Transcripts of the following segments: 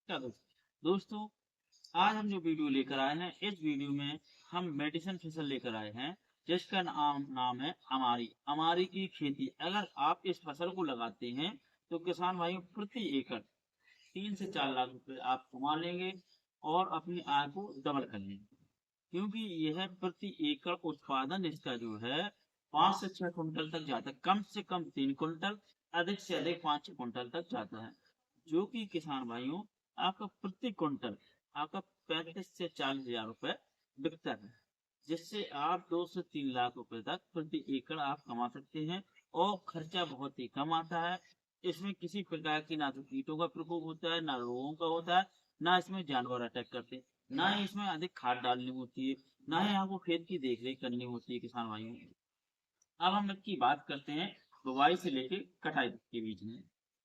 नमस्कार दोस्तों। आज हम जो वीडियो लेकर आए हैं, इस वीडियो में हम मेडिसिन फसल लेकर आए हैं जिसका नाम नाम है अमारी। अमारी की खेती अगर आप इस फसल को लगाते हैं तो किसान भाइयों प्रति एकड़ 3 से 4 लाख रुपए आप कमा लेंगे और अपनी आय को डबल कर लेंगे, क्योंकि यह प्रति एकड़ उत्पादन इसका जो है 5 से 6 कुंटल तक जाता है। कम से कम 3 कुंटल, अधिक से अधिक 5 कुंटल तक जाता है, जो कि किसान भाइयों आपका प्रति कुंटल आपका 35 से 40 हजार रुपए बिकता है, जिससे आप 2 से 3 लाख रुपए तक प्रति एकड़ आप कमा सकते हैं। और खर्चा बहुत ही कम आता है। इसमें किसी प्रकार की ना तो कीटों का प्रकोप होता है, ना रोगों का होता है, ना इसमें जानवर अटैक करते हैं, ना ही इसमें अधिक खाद डालनी होती है, ना ही आपको खेत की देखरेख करनी होती है किसान भाइयों। अब हम इसकी बात करते हैं बुवाई से लेके कटाई तक के बीच में।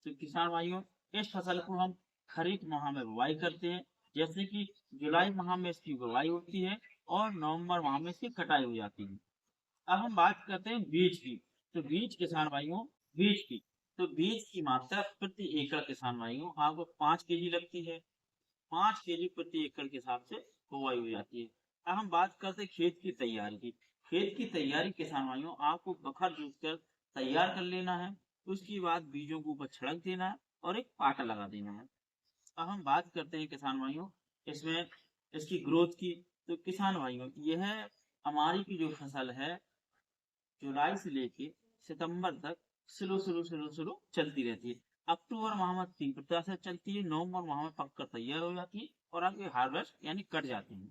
तो किसान भाइयों, इस फसल को हम खरीफ माह में बुवाई करते हैं, जैसे कि जुलाई माह में इसकी बुवाई होती है और नवंबर माह में इसकी कटाई हो जाती है। अब हम बात करते हैं बीज की। तो बीज किसान भाइयों, बीज की तो बीज की मात्रा प्रति एकड़ किसान भाइयों आपको 5 केजी लगती है। 5 केजी प्रति एकड़ के हिसाब से बुवाई हो जाती है। अब हम बात करते हैं खेत की तैयारी की। खेत की तैयारी किसान भाइयों आपको बखर जोत कर तैयार कर लेना है। उसके बाद बीजों को ऊपर छिड़क देना है और एक पाटा लगा देना है। अब हम बात करते हैं किसान भाइयों इसमें इसकी ग्रोथ की। तो किसान भाइयों, यह हमारी की जो फसल है जुलाई से लेके सितंबर तक स्लो चलती रहती है। अक्टूबर माह में तीव्रता से चलती है, नवंबर माह में पककर तैयार हो जाती है और आपके हार्वेस्ट यानी कट जाती है।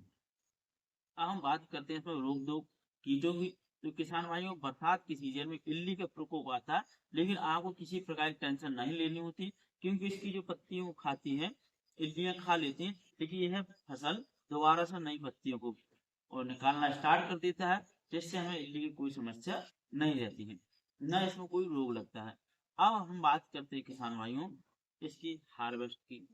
अब हम बात करते हैं इसमें रोक दो कीटों की। तो किसान भाइयों, बरसात की सीजन में इल्ली का प्रकोप आता है, लेकिन आपको किसी प्रकार की टेंशन नहीं लेनी होती, क्योंकि इसकी जो पत्तियों को खाती है इल्लियां खा लेती हैं, लेकिन यह फसल दोबारा से नई पत्तियों को और निकालना स्टार्ट कर देता है, जिससे हमें इल्ली की कोई समस्या नहीं रहती है, न इसमें कोई रोग लगता है। अब हम बात करते हैं किसान भाइयों इसकी हार्वेस्ट की।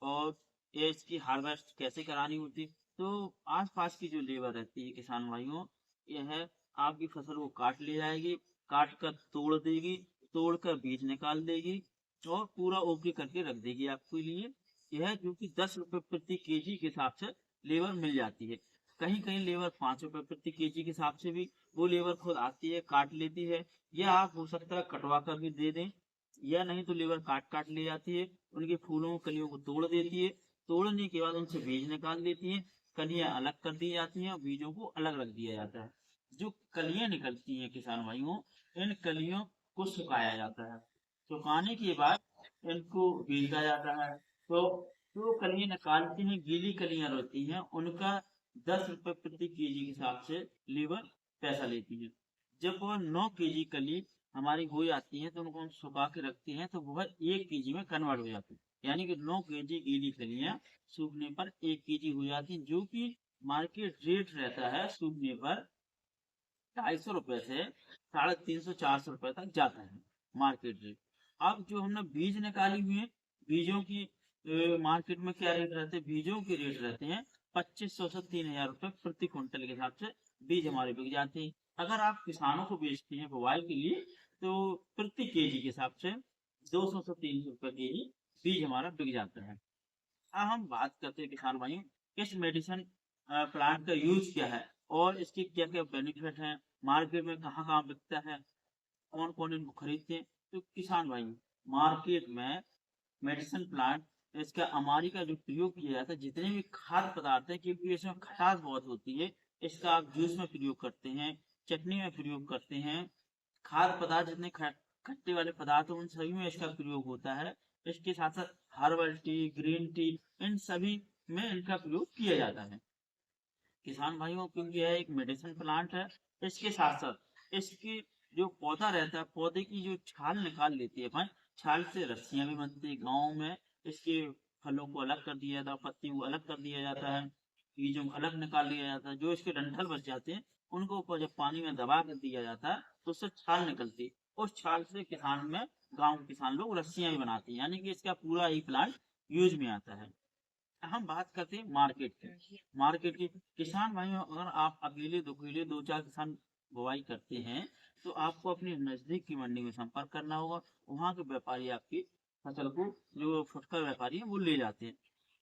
और ये इसकी हार्वेस्ट कैसे करानी होती। तो आसपास की जो लेबर रहती है किसान भाइयों, यह आपकी फसल को काट ले जाएगी, काट कर तोड़ देगी, तोड़ कर बीज निकाल देगी और पूरा ओके करके रख देगी आपके लिए। यह जो कि 10 रुपए प्रति केजी के हिसाब से लेबर मिल जाती है। कहीं कहीं लेबर 5 रुपए प्रति केजी के हिसाब से भी वो लेबर खुद आती है, काट लेती है, या आप हो सकता है कटवा कर भी दे दें, या नहीं तो लेबर काट काट ले जाती है, उनके फूलों कलियों को तोड़ देती है, तोड़ने के बाद उनसे बीज निकाल देती है, कलियां अलग कर दी जाती हैं और बीजों को अलग रख दिया जाता है। जो कलियां निकलती हैं किसान भाइयों, इन कलियों को सुखाया जाता है। सुखाने के बाद इनको बेचा जाता है। तो जो कलियां निकालती हैं, गीली कलियां रहती हैं, उनका 10 रुपए प्रति केजी के हिसाब से लेबर पैसा लेती है। जब वह 9 केजी कली हमारी हो जाती है तो उनको हम सुखा के रखते हैं, तो वह 1 केजी में कन्वर्ट हो जाती है, यानी कि 9 केजी गीली कलियां सूखने पर 1 केजी हो जाती है, जो कि मार्केट रेट रहता है सूखने पर 250 रुपए से 350 400 रुपए तक जाता है मार्केट रेट। अब जो हमने बीज निकाली हुई है, बीजों की मार्केट में क्या रेट रहते हैं, बीजों के रेट रहते हैं 2500 से 3000 रुपए प्रति क्विंटल के हिसाब से बीज हमारे बिक जाते हैं। अगर आप किसानों को बेचते हैं बुवाई के लिए, तो प्रति केजी के हिसाब से 200 से 300 रुपए केजी बीज हमारा बिक जाता है। अब हम बात करते हैं किसान भाइयों इस मेडिसिन प्लांट का यूज क्या है और इसके क्या क्या बेनिफिट हैं, मार्केट में कहाँ कहाँ बिकता है, कौन कौन इनको खरीदते हैं। तो किसान भाइयों, मार्केट में मेडिसिन प्लांट इसका अमारी का जो प्रयोग किया जाता है, जितने भी खाद्य पदार्थ है, क्योंकि इसमें खटास बहुत होती है, इसका आप जूस में प्रयोग करते हैं, चटनी में प्रयोग करते हैं, खाद्य पदार्थ जितने खट्टे वाले पदार्थ हैं उन सभी में इसका प्रयोग होता है। इसके साथ साथ हर्बल टी, ग्रीन टी, इन सभी में इनका प्रयोग किया जाता है किसान भाइयों, क्योंकि यह एक मेडिसिन प्लांट है। इसके साथ साथ इसकी जो पौधा रहता है, पौधे की जो छाल निकाल लेती है अपन, छाल से रस्सियां भी बनती है गाँव में। इसके फलों को अलग कर दिया जाता है, पत्तियों को अलग कर दिया जाता है, बीजों को अलग निकाल लिया जाता है। जो इसके डंठल बच जाते हैं उनको ऊपर जब पानी में दबा कर दिया जाता है तो उससे छाल निकलती है। उस छाल से किसान में गाँव के किसान लोग रस्सियां भी बनाते हैं, यानी कि इसका पूरा ही प्लांट यूज में आता है। हम बात करते हैं मार्केट की। मार्केट की किसान भाइयों, अगर आप अकेले दो चार किसान बुवाई करते हैं, तो आपको अपनी नजदीक की मंडी में संपर्क करना होगा। वहाँ के व्यापारी आपकी फसल को, जो फुटकर व्यापारी है, वो ले जाते हैं।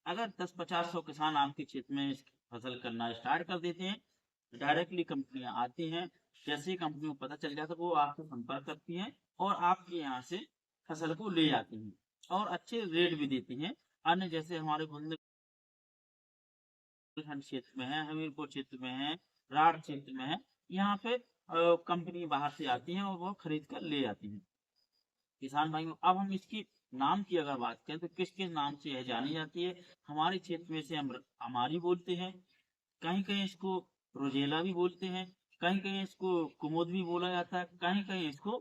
अगर 10-50-100 किसान आपके क्षेत्र में इस फसल करना स्टार्ट कर देते हैं, डायरेक्टली कंपनियां आती हैं, जैसे ही कंपनी को पता चल जाता है वो आपसे संपर्क करती हैं और आपके यहाँ से फसल को ले जाती हैं और अच्छे रेट भी देती हैं। अन्य जैसे हमारे बुंदेलखंड क्षेत्र में है, हमीरपुर क्षेत्र में है, राढ़ क्षेत्र में है, यहाँ पे कंपनी बाहर से आती है और वो खरीद कर ले जाती है। किसान भाइयों, अब हम इसकी नाम की अगर बात करें तो किस किस नाम से यह जानी जाती है। हमारे क्षेत्र में से हम हमारी बोलते हैं, कहीं कहीं इसको रोजेला भी बोलते हैं, कहीं कहीं इसको कुमुद भी बोला जाता है, कहीं कहीं इसको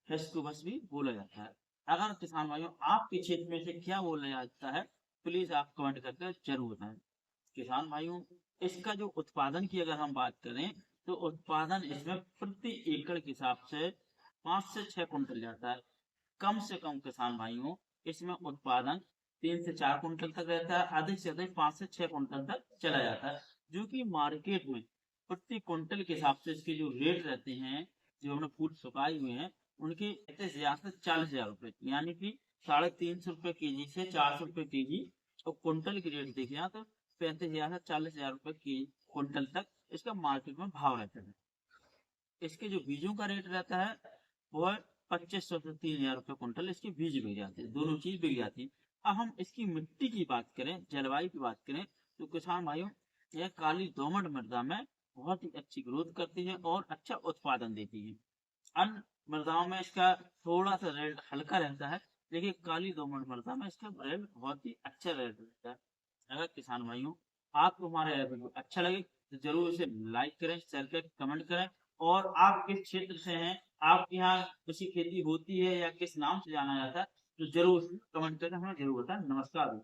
हेस्कुबस भी बोला जाता है। अगर किसान भाइयों आपके क्षेत्र में से क्या बोला जाता है, प्लीज आप कमेंट करके जरूर बताएं। किसान भाइयों, इसका जो उत्पादन की अगर हम बात करें तो उत्पादन इसमें प्रति एकड़ के हिसाब से 5 से 6 कुंटल जाता है। कम से कम किसान भाइयों इसमें उत्पादन 3 से 4 कुंटल तक रहता है, अधिक से अधिक 5 से 6 कुंटल तक चला जाता है, जो कि मार्केट में प्रति कुंटल के हिसाब से इसके जो रेट रहते हैं, जो हमने फूल सुखाए हुए हैं, उनके 40,000 रुपए, यानी कि 350 रुपए केजी से 400 रुपए केजी, और कुंटल की रेट देखिए तो 35,000 से 40,000 रुपए की कुंटल तक इसका मार्केट में भाव रहता है। इसके जो बीजों का रेट रहता है वो है 2500 से 3,000 रुपए कुंटल, इसके बीज बिक जाते हैं, दोनों चीज बिक जाती है। अब हम इसकी मिट्टी की बात करें, जलवायु की बात करें, तो किसान भाइयों यह काली दोमट मृदा में बहुत ही अच्छी ग्रोथ करती है और अच्छा उत्पादन देती है। अन्य मृदाओं में इसका थोड़ा सा रेट हल्का रहता है, लेकिन काली दोमट मृदा में इसका रेट बहुत ही अच्छा रेट रहता है। अगर किसान भाइयों आपको हमारा यह वीडियो अच्छा लगे तो जरूर इसे लाइक करें, शेयर करें, कमेंट करें, और आप किस क्षेत्र से हैं, आपके यहाँ कृषि खेती होती है या किस नाम से जाना जाता है, तो जरूर कमेंट करके हमें जरूर बताएं। नमस्कार।